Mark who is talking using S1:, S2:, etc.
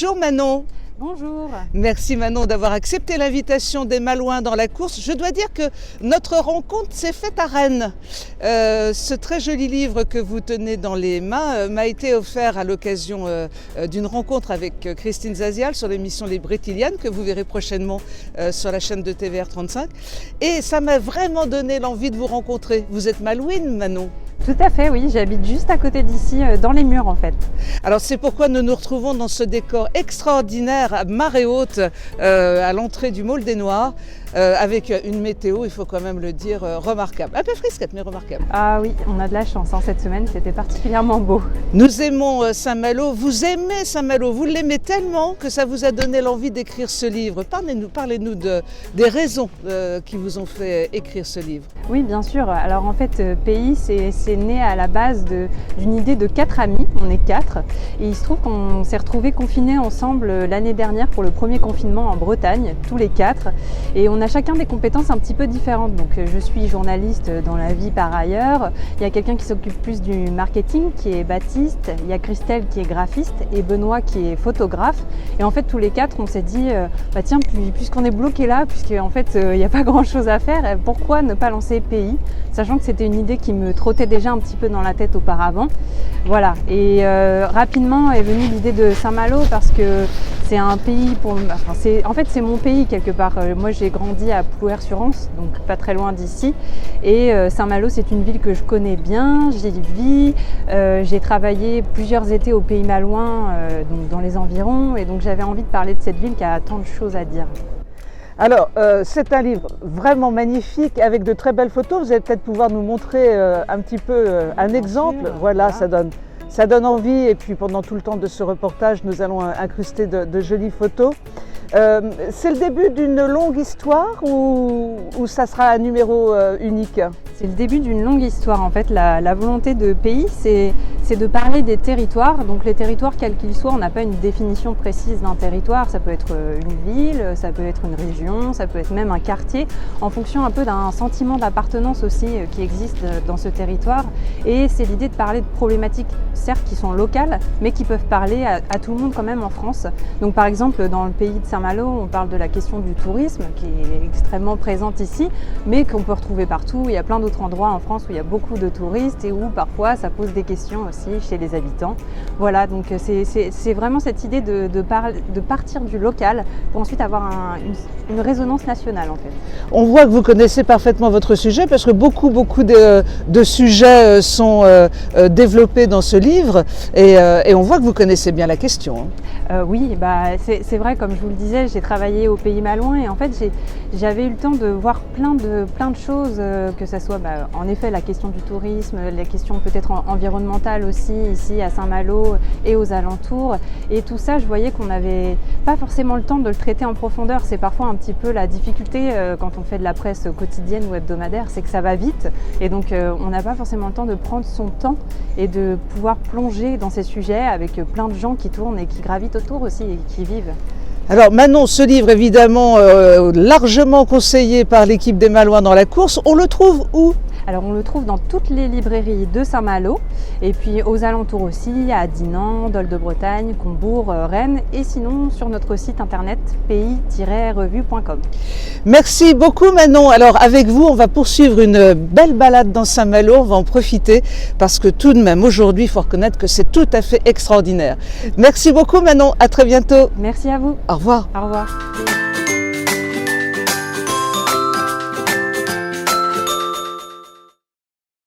S1: Bonjour Manon.
S2: Bonjour.
S1: Merci Manon d'avoir accepté l'invitation des Malouins dans la course. Je dois dire que notre rencontre s'est faite à Rennes. Ce très joli livre que vous tenez dans les mains m'a été offert à l'occasion d'une rencontre avec Christine Zazial sur l'émission Les Brétiliennes que vous verrez prochainement sur la chaîne de TVR 35. Et ça m'a vraiment donné l'envie de vous rencontrer. Vous êtes malouine Manon?
S2: Tout à fait, oui, j'habite juste à côté d'ici, dans les murs en fait.
S1: Alors c'est pourquoi nous nous retrouvons dans ce décor extraordinaire à marée haute à l'entrée du Maule des Noirs avec une météo, il faut quand même le dire, remarquable. Un peu frisquette mais remarquable.
S2: Ah oui, on a de la chance, hein, cette semaine c'était particulièrement beau.
S1: Nous aimons Saint-Malo, vous aimez Saint-Malo, vous l'aimez tellement que ça vous a donné l'envie d'écrire ce livre. Parlez-nous des raisons qui vous ont fait écrire ce livre.
S2: Oui, bien sûr. Alors en fait, Pays, c'est né à la base d'une idée de 4 amis, on est 4, et il se trouve qu'on s'est retrouvés confinés ensemble l'année dernière pour le premier confinement en Bretagne, tous les 4, et on a chacun des compétences un petit peu différentes. Donc je suis journaliste dans la vie par ailleurs, il y a quelqu'un qui s'occupe plus du marketing qui est Baptiste, il y a Christelle qui est graphiste et Benoît qui est photographe, et en fait tous les 4 on s'est dit bah tiens, puisqu'on est bloqué là, puisqu'en fait il n'y a pas grand chose à faire, pourquoi ne pas lancer Pays, sachant que c'était une idée qui me trottait déjà un petit peu dans la tête auparavant. Voilà, et rapidement est venue l'idée de Saint-Malo parce que c'est un pays en fait c'est mon pays quelque part. Moi j'ai grandi à Plouer-sur-Anse, donc pas très loin d'ici, et Saint-Malo c'est une ville que je connais bien, j'y vis, j'ai travaillé plusieurs étés au Pays Malouin, donc dans les environs, et donc j'avais envie de parler de cette ville qui a tant de choses à dire.
S1: Alors, c'est un livre vraiment magnifique avec de très belles photos. Vous allez peut-être pouvoir nous montrer un petit peu un exemple. Voilà, ça donne envie. Et puis pendant tout le temps de ce reportage, nous allons incruster de jolies photos. C'est le début d'une longue histoire ou ça sera un numéro unique?
S2: C'est le début d'une longue histoire. En fait, la volonté de Pays, c'est de parler des territoires. Donc les territoires, quels qu'ils soient, on n'a pas une définition précise d'un territoire. Ça peut être une ville, ça peut être une région, ça peut être même un quartier, en fonction un peu d'un sentiment d'appartenance aussi qui existe dans ce territoire. Et c'est l'idée de parler de problématiques, certes, qui sont locales, mais qui peuvent parler à tout le monde quand même en France. Donc par exemple, dans le pays de Saint-Malo, on parle de la question du tourisme, qui est extrêmement présente ici, mais qu'on peut retrouver partout. Il y a plein d'autres endroits en France où il y a beaucoup de touristes et où parfois ça pose des questions aussi chez les habitants. Voilà, donc c'est vraiment cette idée de partir du local pour ensuite avoir une résonance nationale en fait.
S1: On voit que vous connaissez parfaitement votre sujet parce que beaucoup de sujets sont développés dans ce livre et on voit que vous connaissez bien la question.
S2: Oui, bah, c'est vrai, comme je vous le disais, j'ai travaillé au Pays Malouin et en fait j'avais eu le temps de voir plein de choses, que ce soit en effet la question du tourisme, la question peut-être environnementale aussi ici à Saint-Malo et aux alentours, et tout ça je voyais qu'on n'avait pas forcément le temps de le traiter en profondeur. C'est parfois un petit peu la difficulté quand on fait de la presse quotidienne ou hebdomadaire, c'est que ça va vite et donc on n'a pas forcément le temps de prendre son temps et de pouvoir plonger dans ces sujets avec plein de gens qui tournent et qui gravitent autour aussi et qui vivent.
S1: Alors Manon, ce livre évidemment largement conseillé par l'équipe des Malouins dans la course, on le trouve où?
S2: Alors on le trouve dans toutes les librairies de Saint-Malo et puis aux alentours aussi, à Dinan, Dol de Bretagne, Combourg, Rennes et sinon sur notre site internet pays-revue.com.
S1: Merci beaucoup Manon. Alors avec vous, on va poursuivre une belle balade dans Saint-Malo, on va en profiter parce que tout de même aujourd'hui, il faut reconnaître que c'est tout à fait extraordinaire. Merci beaucoup Manon, à très bientôt.
S2: Merci à vous.
S1: Au revoir.
S2: Au revoir.